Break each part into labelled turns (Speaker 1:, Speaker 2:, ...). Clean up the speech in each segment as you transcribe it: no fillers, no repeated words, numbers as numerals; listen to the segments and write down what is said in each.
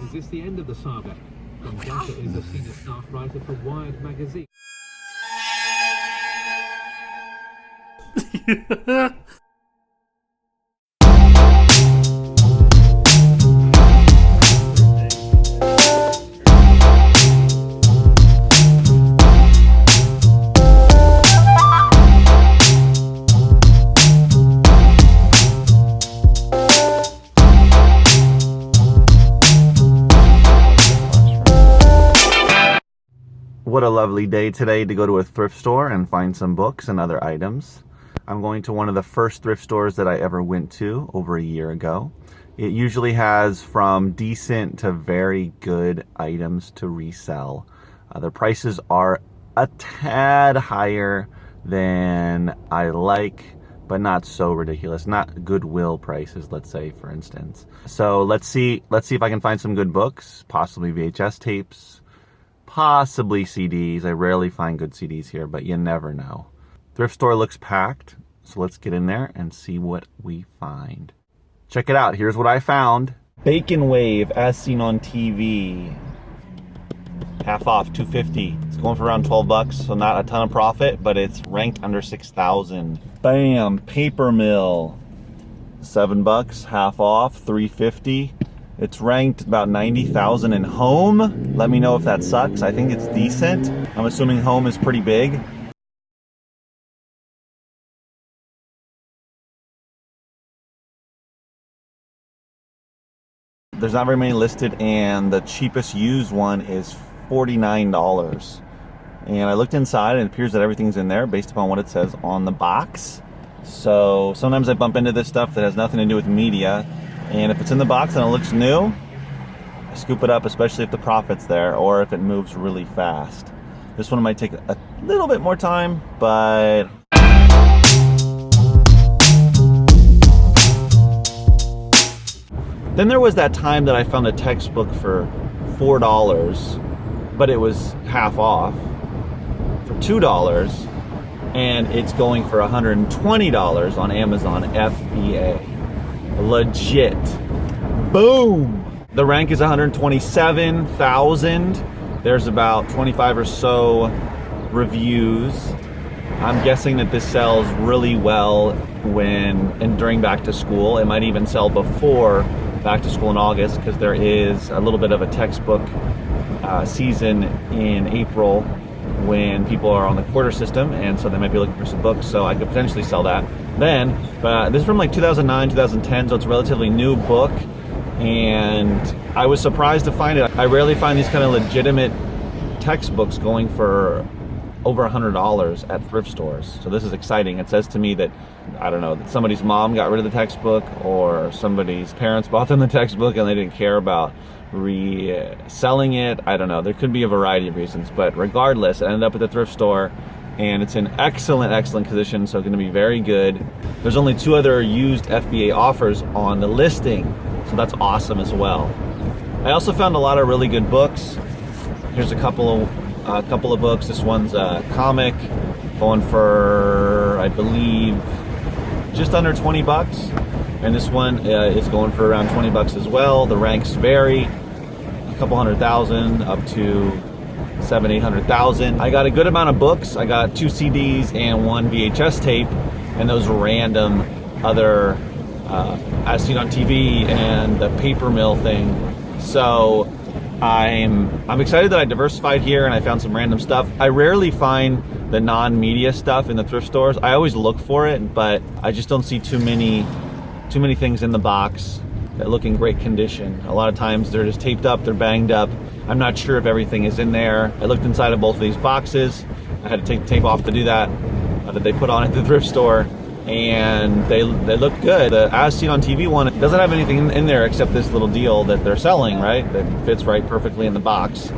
Speaker 1: Is this the end of the saga? Gata is a senior staff writer for Wired magazine.
Speaker 2: What a lovely day today to go to a thrift store and find some books and other items. I'm going to one of the first thrift stores that I ever went to over a year ago. It usually has from decent to very good items to resell. Their prices are a tad higher than I like, but not so ridiculous. Not Goodwill prices, let's say, for instance. So let's see if I can find some good books, possibly VHS tapes, possibly CDs. I rarely find good CDs here, but you never know. Thrift store looks packed, so let's get in there and see what we find. Check it out. Here's what I found. Bacon Wave, as seen on TV. Half off, $2.50. It's going for around 12 bucks, so not a ton of profit, but it's ranked under 6,000. Bam, Paper Mill. 7 bucks, half off, $3.50. It's ranked about 90,000 in home. Let me know if that sucks. I think it's decent. I'm assuming home is pretty big. There's not very many listed, and the cheapest used one is $49. And I looked inside and it appears that everything's in there based upon what it says on the box. So sometimes I bump into this stuff that has nothing to do with media. And if it's in the box and it looks new, I scoop it up, especially if the profit's there or if it moves really fast. This one might take a little bit more time, but... Then there was that time that I found a textbook for $4, but it was half off for $2, and it's going for $120 on Amazon FBA. Legit. Boom! The rank is 127,000. There's about 25 or so reviews. I'm guessing that this sells really well during back to school. It might even sell before back to school in August, because there is a little bit of a textbook season in April when people are on the quarter system, and so they might be looking for some books, so I could potentially sell that then. But this is from like 2009, 2010, so it's a relatively new book, and I was surprised to find it. I rarely find these kind of legitimate textbooks going for over $100 at thrift stores, so this is exciting. It says to me that, I don't know, that somebody's mom got rid of the textbook, or somebody's parents bought them the textbook and they didn't care about reselling it. I don't know, there could be a variety of reasons, but regardless, it ended up at the thrift store and it's in excellent condition, so going to be very good. There's only 2 other used FBA offers on the listing, so that's awesome as well. I also found a lot of really good books. Here's a couple of books. This one's a comic, going for, I believe, just under 20 bucks. And this one is going for around 20 bucks as well. The ranks vary, a couple 100,000 up to 700,000-800,000. I got a good amount of books. I got 2 CDs and 1 VHS tape, and those random other as seen on TV and the Paper Mill thing. So I'm excited that I diversified here and I found some random stuff. I rarely find the non-media stuff in the thrift stores. I always look for it, but I just don't see too many things in the box that look in great condition. A lot of times they're just taped up, they're banged up. I'm not sure if everything is in there. I looked inside of both of these boxes. I had to take the tape off to do that they put on at the thrift store, and they look good. The as seen on TV one, it doesn't have anything in there except this little deal that they're selling, right? That fits right perfectly in the box.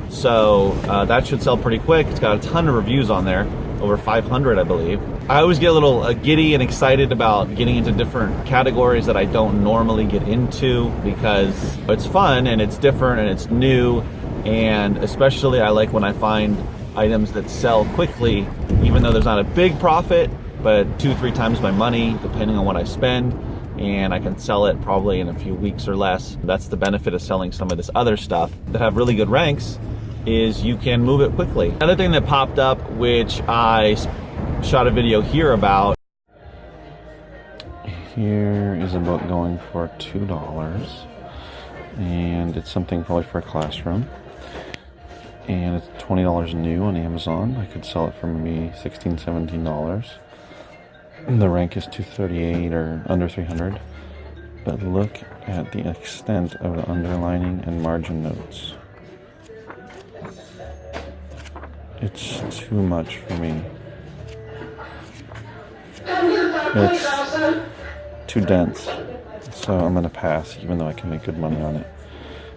Speaker 2: So that should sell pretty quick. It's got a ton of reviews on there, over 500, I believe. I always get a little giddy and excited about getting into different categories that I don't normally get into, because it's fun and it's different and it's new, and especially I like when I find items that sell quickly, even though there's not a big profit, but 2-3 times my money, depending on what I spend. and I can sell it probably in a few weeks or less. That's the benefit of selling some of this other stuff that have really good ranks, is you can move it quickly. Another thing that popped up, which I shot a video here about. Here is a book going for $2, and it's something probably for a classroom. And it's $20 new on Amazon. I could sell it for maybe $16, $17. The rank is 238 or under 300. But look at the extent of the underlining and margin notes. It's too much for me. It's too dense. So I'm gonna pass, even though I can make good money on it,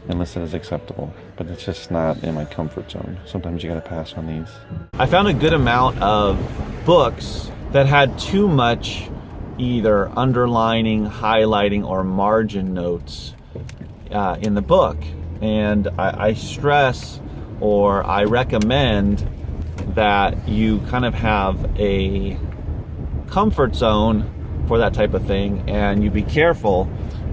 Speaker 2: unless it is acceptable. But it's just not in my comfort zone. Sometimes you gotta pass on these. I found a good amount of books that had too much either underlining, highlighting, or margin notes in the book. And I stress, or I recommend, that you kind of have a comfort zone for that type of thing, and you be careful,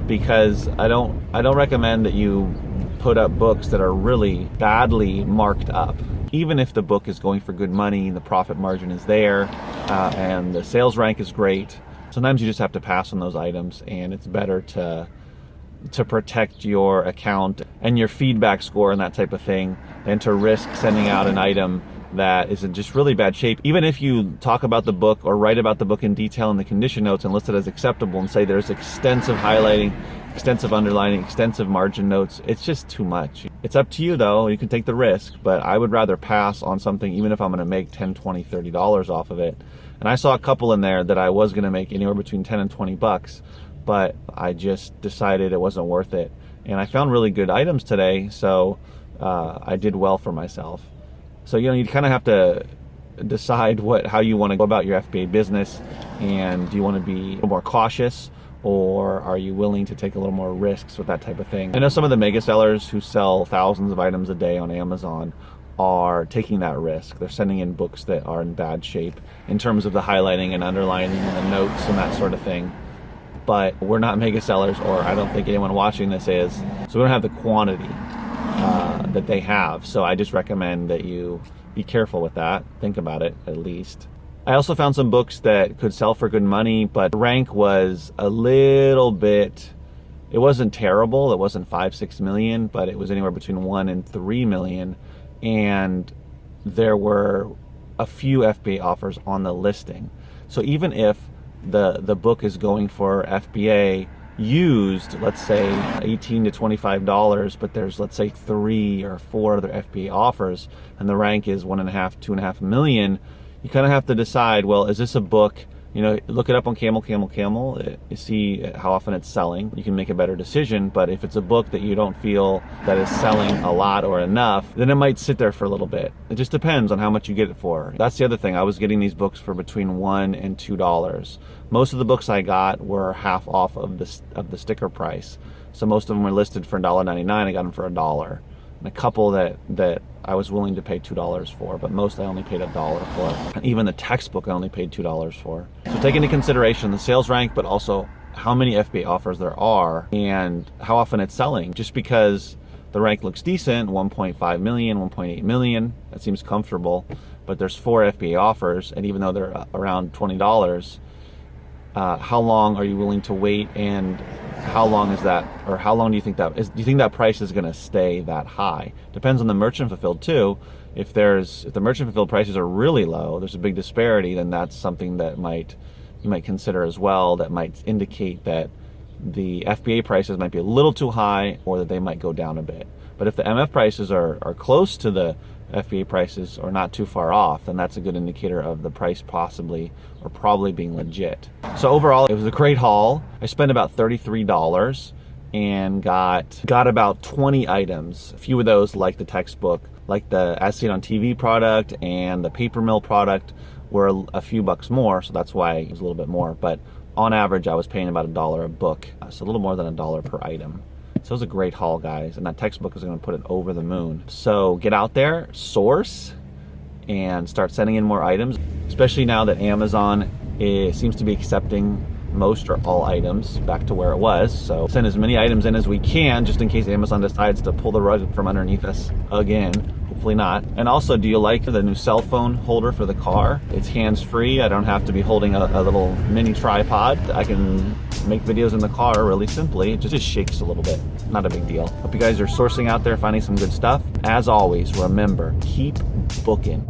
Speaker 2: because I don't recommend that you put up books that are really badly marked up. Even if the book is going for good money, the profit margin is there, and the sales rank is great, sometimes you just have to pass on those items, and it's better to protect your account and your feedback score and that type of thing than to risk sending out an item that is in just really bad shape. Even if you talk about the book or write about the book in detail in the condition notes and list it as acceptable and say there's extensive highlighting, extensive underlining, extensive margin notes, it's just too much. It's up to you though, you can take the risk, but I would rather pass on something even if I'm gonna make $10, $20, $30 off of it. And I saw a couple in there that I was gonna make anywhere between 10 and 20 bucks, but I just decided it wasn't worth it. And I found really good items today, so I did well for myself. So, you kind of have to decide how you want to go about your FBA business, and do you want to be a little more cautious, or are you willing to take a little more risks with that type of thing? I know some of the mega sellers who sell thousands of items a day on Amazon are taking that risk. They're sending in books that are in bad shape in terms of the highlighting and underlining and the notes and that sort of thing. But we're not mega sellers, or I don't think anyone watching this is, so we don't have the quantity that they have. So I just recommend that you be careful with that. Think about it, at least. I also found some books that could sell for good money, but the rank was a little bit, it wasn't terrible. It wasn't 5-6 million, but it was anywhere between 1 and 3 million. And there were a few FBA offers on the listing. So even if the book is going for FBA used, let's say $18 to $25, but there's, let's say, 3 or 4 other FBA offers, and the rank is 1.5, 2.5 million, you kind of have to decide, well, is this a book? Look it up on Camel, you see how often it's selling. You can make a better decision. But if it's a book that you don't feel that is selling a lot or enough, then it might sit there for a little bit. It just depends on how much you get it for. That's the other thing. I was getting these books for between $1 and $2. Most of the books I got were half off of the sticker price. So most of them were listed for $1.99. I got them for $1. And a couple that I was willing to pay $2 for, but most I only paid $1 for. And even the textbook I only paid $2 for. So take into consideration the sales rank, but also how many FBA offers there are and how often it's selling. Just because the rank looks decent, 1.5 million, 1.8 million, that seems comfortable, but there's 4 FBA offers, and even though they're around $20, how long are you willing to wait, and how long is that, or how long do you think that is? Do you think that price is going to stay that high? Depends on the merchant fulfilled too. If the merchant fulfilled prices are really low, there's a big disparity, then that's something that you might consider as well. That might indicate that the FBA prices might be a little too high, or that they might go down a bit. But if the MF prices are close to the FBA prices or not too far off, then that's a good indicator of the price possibly or probably being legit. So overall, it was a great haul. I spent about $33 and got about 20 items. A few of those, like the textbook, like the As Seen on TV product and the paper mill product, were a few bucks more, so that's why it was a little bit more. But on average, I was paying about $1 a book, so a little more than $1 per item. So it was a great haul, guys, and that textbook is going to put it over the moon. So get out there, source, and start sending in more items, especially now that Amazon seems to be accepting most or all items back to where it was. So send as many items in as we can, just in case Amazon decides to pull the rug from underneath us again. Hopefully not. And also, do you like the new cell phone holder for the car? It's hands-free. I don't have to be holding a little mini tripod. I can make videos in the car really simply. It just shakes a little bit. Not a big deal. Hope you guys are sourcing out there, finding some good stuff. As always, remember, keep booking.